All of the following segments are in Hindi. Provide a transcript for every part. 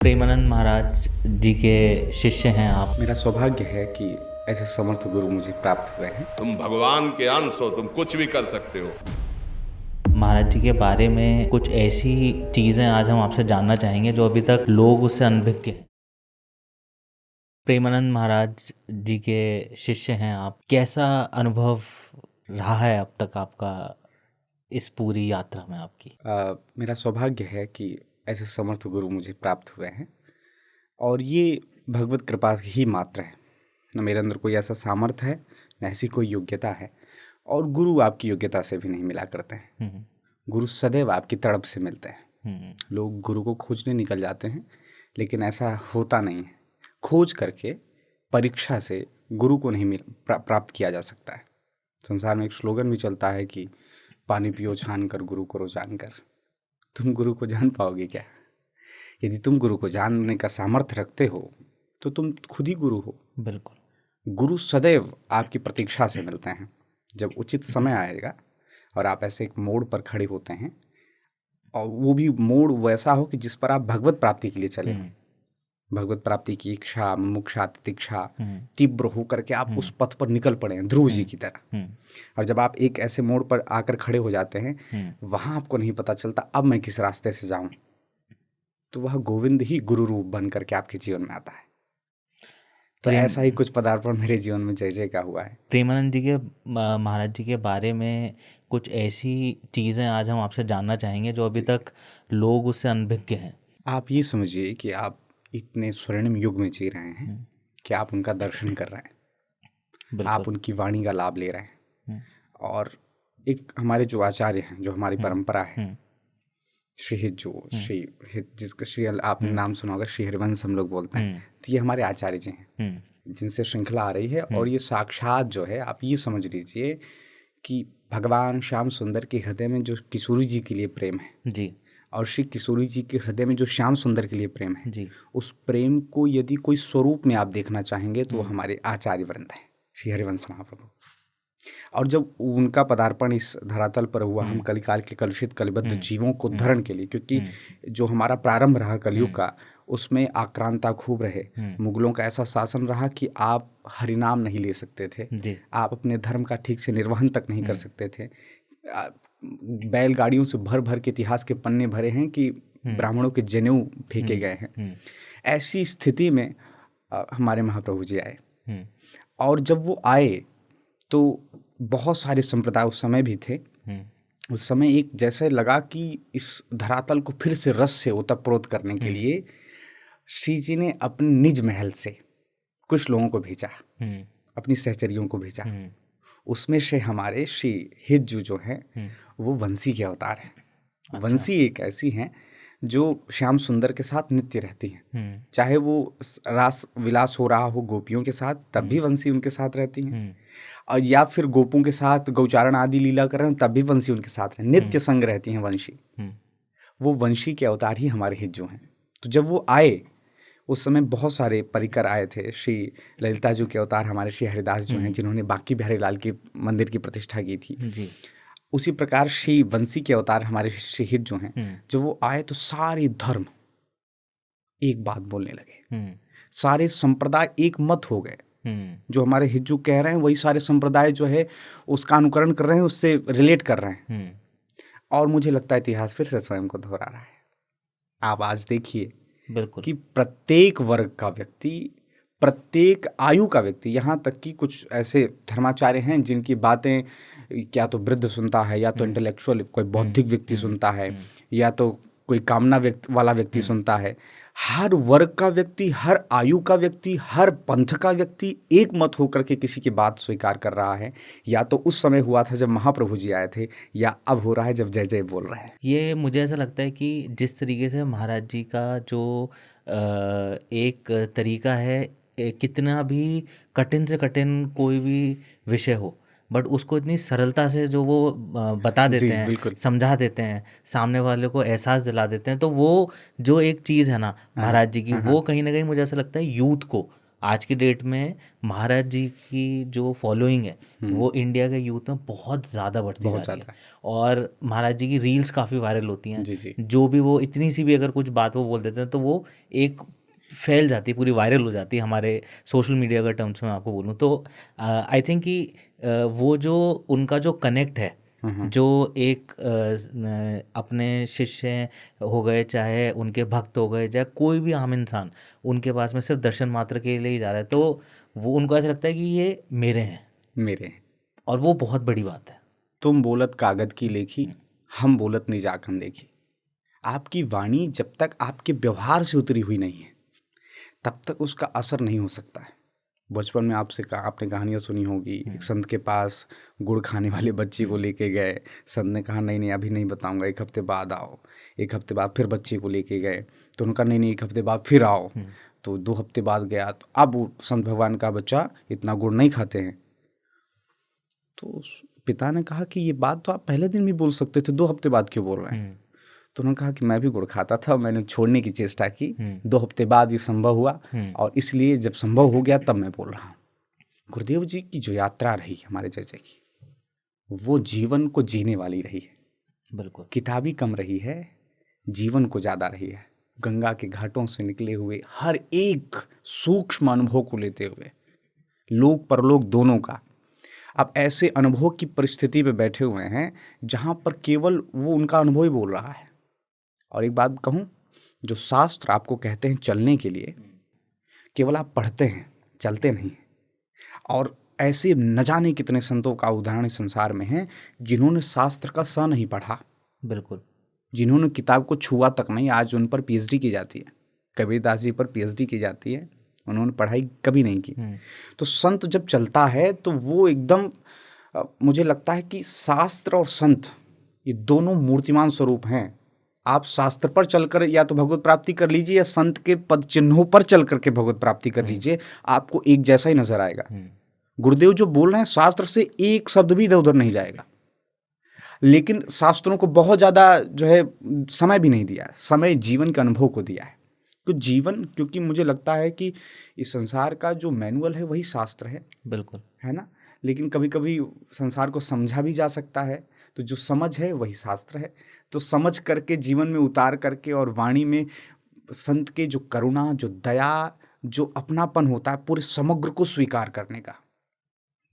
प्रेमानंद महाराज जी के शिष्य हैं आप। मेरा सौभाग्य है कि ऐसे समर्थ गुरु मुझे प्राप्त हुए हैं। तुम भगवान के अंश हो, तुम कुछ भी कर सकते हो। महाराज जी के बारे में कुछ ऐसी चीज़ें आज हम आपसे जानना चाहेंगे जो अभी तक लोग उससे अनभिज्ञ हैं। प्रेमानंद महाराज जी के शिष्य हैं आप, कैसा अनुभव रहा है अब तक आपका इस पूरी यात्रा में आपकी? मेरा सौभाग्य है कि ऐसे समर्थ गुरु मुझे प्राप्त हुए हैं और ये भगवत कृपा ही मात्र है। न मेरे अंदर कोई ऐसा सामर्थ्य है, न ऐसी कोई योग्यता है, और गुरु आपकी योग्यता से भी नहीं मिला करते हैं। गुरु सदैव आपकी तड़प से मिलते हैं। लोग गुरु को खोजने निकल जाते हैं, लेकिन ऐसा होता नहीं है। खोज करके, परीक्षा से गुरु को नहीं प्राप्त किया जा सकता है। संसार में एक स्लोगन भी चलता है कि पानी पियो छान कर, गुरु को जान कर। तुम गुरु को जान पाओगे क्या? यदि तुम गुरु को जानने का सामर्थ्य रखते हो तो तुम खुद ही गुरु हो। बिल्कुल। गुरु सदैव आपकी प्रतीक्षा से मिलते हैं। जब उचित समय आएगा और आप ऐसे एक मोड़ पर खड़े होते हैं, और वो भी मोड़ वैसा हो कि जिस पर आप भगवत प्राप्ति के लिए चले, भगवत प्राप्ति की इच्छा, मुमुक्षा, तितिक्षा तीव्र होकर के आप उस पथ पर निकल पड़े हैं ध्रुव जी की तरह। और जब आप एक ऐसे मोड़ पर आकर खड़े हो जाते हैं, वहां आपको नहीं पता चलता अब मैं किस रास्ते से जाऊं, तो वह गोविंद ही गुरु रूप बन करके आपके जीवन में आता है। तो ऐसा ही कुछ पदार्पण मेरे जीवन में जय जय का हुआ है। प्रेमानंद जी के महाराज जी के बारे में कुछ ऐसी चीज़ें आज हम आपसे जानना चाहेंगे जो अभी तक लोग उससे अनभिज्ञ हैं। आप ये समझिए कि आप इतने स्वर्णिम युग में जी रहे हैं कि आप उनका दर्शन कर रहे हैं, आप उनकी वाणी का लाभ ले रहे हैं। और एक हमारे जो आचार्य हैं, जो हमारी परंपरा है, श्री जिसका श्री आपने नाम सुना होगा, श्री हरिवंश हम लोग बोलते हैं, तो ये हमारे आचार्य जी हैं जिनसे श्रृंखला आ रही है। और ये साक्षात जो है, आप ये समझ लीजिए कि भगवान श्याम सुंदर के हृदय में जो किशोरी जी के लिए प्रेम है जी, और श्री किशोरी जी के हृदय में जो श्याम सुंदर के लिए प्रेम है जी, उस प्रेम को यदि कोई स्वरूप में आप देखना चाहेंगे तो वो हमारे आचार्य वृंद है, श्री हरिवंश महाप्रभु। और जब उनका पदार्पण इस धरातल पर हुआ, हम कलिकाल के कलुषित कलिबद्ध जीवों को उद्धरण के लिए, क्योंकि जो हमारा प्रारंभ रहा कलयुग का, उसमें आक्रांता खूब रहे, मुगलों का ऐसा शासन रहा कि आप हरिनाम नहीं ले सकते थे, आप अपने धर्म का ठीक से निर्वहन तक नहीं कर सकते थे। बैलगाड़ियों से भर भर के इतिहास के पन्ने भरे हैं कि ब्राह्मणों के जनेऊ फेंके गए हैं। ऐसी स्थिति में हमारे महाप्रभु जी आए, और जब वो आए तो बहुत सारे संप्रदाय उस समय भी थे। उस समय एक जैसे लगा कि इस धरातल को फिर से रस से ओतप्रोत करने के लिए श्री जी ने अपने निज महल से कुछ लोगों को भेजा, अपनी सहचरियों को भेजा। उसमें से हमारे श्री हिज्जू जो है वो वंशी के अवतार हैं। अच्छा। वंशी एक ऐसी हैं जो श्याम सुंदर के साथ नित्य रहती हैं, चाहे वो रास विलास हो रहा हो गोपियों के साथ, तब भी वंशी उनके साथ रहती हैं, और या फिर गोपों के साथ गौचारण आदि लीला कर रहे हैं तब भी वंशी उनके साथ है, नित्य संग रहती हैं वंशी। वो वंशी के अवतार ही हमारे हिज्जू हैं। तो जब वो आए उस समय बहुत सारे परिकर आए थे। श्री ललिता जी के अवतार हमारे श्री हरिदास जो हैं, जिन्होंने बांके बिहारी लाल के मंदिर की प्रतिष्ठा की थी जी। उसी प्रकार श्री वंशी के अवतार हमारे श्री हित जो हैं, जब वो आए तो सारे धर्म एक बात बोलने लगे, सारे संप्रदाय एक मत हो गए। जो हमारे हिज्जू कह रहे हैं वही सारे संप्रदाय जो है उसका अनुकरण कर रहे हैं, उससे रिलेट कर रहे हैं। और मुझे लगता है इतिहास फिर से स्वयं को दोहरा रहा है। आप आज देखिए कि प्रत्येक वर्ग का व्यक्ति, प्रत्येक आयु का व्यक्ति, यहाँ तक कि कुछ ऐसे धर्माचार्य हैं जिनकी बातें क्या तो वृद्ध सुनता है, या तो इंटेलेक्चुअल कोई बौद्धिक व्यक्ति सुनता है, या तो कोई कामना वाला व्यक्ति सुनता है। हर वर्ग का व्यक्ति, हर आयु का व्यक्ति, हर पंथ का व्यक्ति एक मत होकर के किसी की बात स्वीकार कर रहा है। या तो उस समय हुआ था जब महाप्रभु जी आए थे, या अब हो रहा है जब जय जय बोल रहे हैं। ये मुझे ऐसा लगता है कि जिस तरीके से महाराज जी का जो एक तरीका है, कितना भी कठिन से कठिन कोई भी विषय हो, बट उसको इतनी सरलता से जो वो बता देते हैं, समझा देते हैं, सामने वाले को एहसास दिला देते हैं। तो वो जो एक चीज़ है ना महाराज जी की, वो कहीं ना कहीं मुझे ऐसा लगता है यूथ को आज की डेट में महाराज जी की जो फॉलोइंग है वो इंडिया के यूथ में बहुत ज़्यादा बढ़ती जा बहुत रही है। ज़्यादा। और महाराज जी की रील्स काफ़ी वायरल होती हैं। जी जी। जो भी वो इतनी सी भी अगर कुछ बात वो बोल देते हैं तो वो एक फैल जाती है, पूरी वायरल हो जाती है हमारे सोशल मीडिया के टर्म्स में आपको बोलूँ तो। आई थिंक कि वो जो उनका जो कनेक्ट है, जो एक अपने शिष्य हो गए, चाहे उनके भक्त हो गए, चाहे कोई भी आम इंसान उनके पास में सिर्फ दर्शन मात्र के लिए ही जा रहा है, तो वो उनको ऐसा लगता है कि ये मेरे हैं, मेरे। और वो बहुत बड़ी बात है। तुम बोलत कागज की लेखी, हम बोलत निजाखन देखी। आपकी वाणी जब तक आपके व्यवहार से उतरी हुई नहीं है तब तक उसका असर नहीं हो सकता है। बचपन में आपने कहानियाँ सुनी होगी, एक संत के पास गुड़ खाने वाले बच्चे को लेके गए। संत ने कहा नहीं नहीं अभी नहीं बताऊंगा, 1 हफ्ते बाद आओ। 1 हफ्ते बाद फिर बच्चे को लेके गए तो उन्होंने कहा नहीं नहीं 1 हफ्ते बाद फिर आओ। तो 2 हफ्ते बाद गया तो अब वो संत भगवान का बच्चा इतना गुड़ नहीं खाते हैं। तो उस पिता ने कहा कि ये बात तो आप पहले दिन भी बोल सकते थे, 2 हफ्ते बाद क्यों बोल रहे हैं? तो उन्होंने कहा कि मैं भी गुड़ खाता था, मैंने छोड़ने की चेष्टा की, 2 हफ्ते बाद ये संभव हुआ और इसलिए जब संभव हो गया तब मैं बोल रहा हूँ। गुरुदेव जी की जो यात्रा रही हमारे जैसे की, वो जीवन को जीने वाली रही है। बिल्कुल। किताबी कम रही है, जीवन को ज़्यादा रही है। गंगा के घाटों से निकले हुए हर एक सूक्ष्म अनुभव को लेते हुए, लोक परलोक दोनों का, अब ऐसे अनुभव की परिस्थिति पे बैठे हुए हैं जहाँ पर केवल वो उनका अनुभव ही बोल रहा है। और एक बात कहूँ, जो शास्त्र आपको कहते हैं चलने के लिए, केवल आप पढ़ते हैं, चलते नहीं। और ऐसे न जाने कितने संतों का उदाहरण इस संसार में है जिन्होंने शास्त्र का स नहीं पढ़ा, बिल्कुल, जिन्होंने किताब को छुआ तक नहीं, आज उन पर पीएचडी की जाती है। कबीरदास जी पर पीएचडी की जाती है, उन्होंने पढ़ाई कभी नहीं की। तो संत जब चलता है तो वो एकदम, मुझे लगता है कि शास्त्र और संत ये दोनों मूर्तिमान स्वरूप हैं। आप शास्त्र पर चलकर या तो भगवत प्राप्ति कर लीजिए या संत के पद चिन्हों पर चल करके भगवत प्राप्ति कर लीजिए, आपको एक जैसा ही नजर आएगा। गुरुदेव जो बोल रहे हैं शास्त्र से एक शब्द भी इधर उधर नहीं जाएगा, लेकिन शास्त्रों को बहुत ज़्यादा जो है समय भी नहीं दिया है, समय जीवन के अनुभव को दिया है। तो जीवन, क्योंकि मुझे लगता है कि इस संसार का जो मैनुअल है वही शास्त्र है। बिल्कुल, है ना। लेकिन कभी कभी संसार को समझा भी जा सकता है, तो जो समझ है वही शास्त्र है। तो समझ करके जीवन में उतार करके और वाणी में संत के जो करुणा, जो दया, जो अपनापन होता है पूरे समग्र को स्वीकार करने का।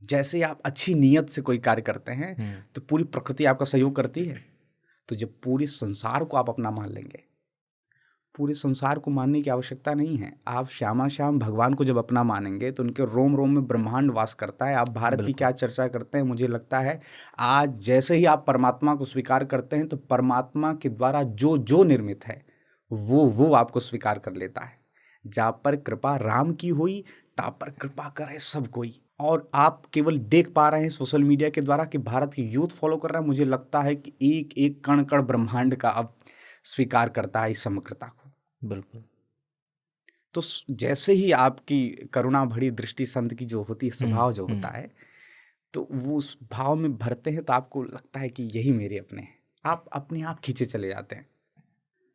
जैसे आप अच्छी नीयत से कोई कार्य करते हैं तो पूरी प्रकृति आपका सहयोग करती है। तो जब पूरे संसार को आप अपना मान लेंगे, पूरे संसार को मानने की आवश्यकता नहीं है, आप श्यामा श्याम भगवान को जब अपना मानेंगे तो उनके रोम रोम में ब्रह्मांड वास करता है। आप भारत की क्या चर्चा करते हैं, मुझे लगता है आज जैसे ही आप परमात्मा को स्वीकार करते हैं तो परमात्मा के द्वारा जो जो निर्मित है वो आपको स्वीकार कर लेता है। जा पर कृपा राम की हुई, ता पर कृपा करे सब कोई। और आप केवल देख पा रहे हैं सोशल मीडिया के द्वारा कि भारत की यूथ फॉलो कर रहा है। मुझे लगता है कि एक एक कण कण ब्रह्मांड का अब स्वीकार करता है इस समग्रता को। बिल्कुल। तो जैसे ही आपकी करुणा भरी दृष्टि संत की जो होती है, स्वभाव जो होता है, तो वो उस भाव में भरते हैं तो आपको लगता है कि यही मेरे अपने हैं। आप अपने आप खींचे चले जाते हैं,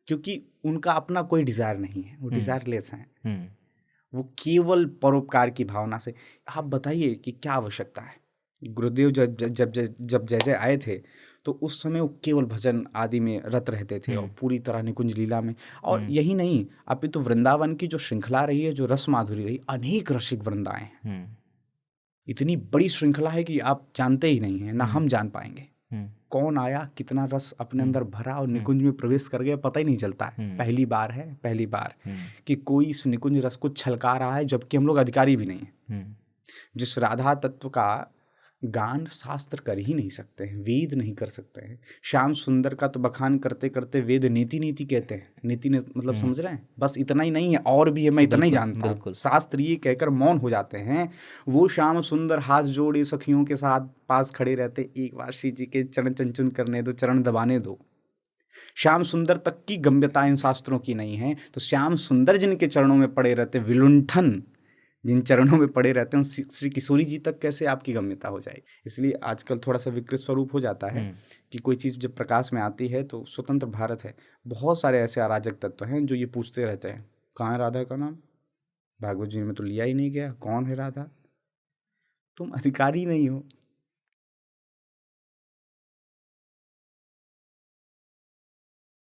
क्योंकि उनका अपना कोई डिजायर नहीं है, वो डिजायरलेस हैं। वो केवल परोपकार की भावना से। आप बताइए कि क्या आवश्यकता है। गुरुदेव जब जय जय आए थे तो उस समय वो केवल भजन आदि में रत रहते थे और पूरी तरह निकुंज लीला में। और यही नहीं, अभी तो वृंदावन की जो श्रृंखला रही है, जो रस माधुरी रही, अनेक रसिक वृंद आए हैं। इतनी बड़ी श्रृंखला है कि आप जानते ही नहीं है, ना हम जान पाएंगे कौन आया, कितना रस अपने अंदर भरा और निकुंज में प्रवेश कर गया, पता ही नहीं चलता है। पहली बार है, पहली बार कि कोई इस निकुंज रस को छलका रहा है, जबकि हम लोग अधिकारी भी नहीं है। जिस राधा तत्व का गान शास्त्र कर ही नहीं सकते हैं, वेद नहीं कर सकते हैं। श्याम सुंदर का तो बखान करते करते वेद नीति नीति कहते हैं। नीति ने मतलब समझ रहे हैं, बस इतना ही नहीं है, और भी है, मैं इतना ही जानता हूँ। शास्त्र ये कहकर मौन हो जाते हैं। वो श्याम सुंदर हाथ जोड़े सखियों के साथ पास खड़े रहते, एक बार श्री जी के चरण चंचन करने दो, चरण दबाने दो। श्याम सुंदर तक की गम्यता इन शास्त्रों की नहीं है, तो श्याम सुंदर जिनके चरणों में पड़े रहते, विलुंठन जिन चरणों में पड़े रहते हैं, श्री किशोरी जी तक कैसे आपकी गम्यता हो जाएगी। इसलिए आजकल थोड़ा सा विकृत स्वरूप हो जाता है कि कोई चीज़ जब प्रकाश में आती है तो स्वतंत्र भारत है, बहुत सारे ऐसे अराजक तत्व हैं जो ये पूछते रहते हैं, कहाँ है राधा का नाम, भागवत जी में तो लिया ही नहीं गया। कौन है राधा? तुम अधिकारी नहीं हो,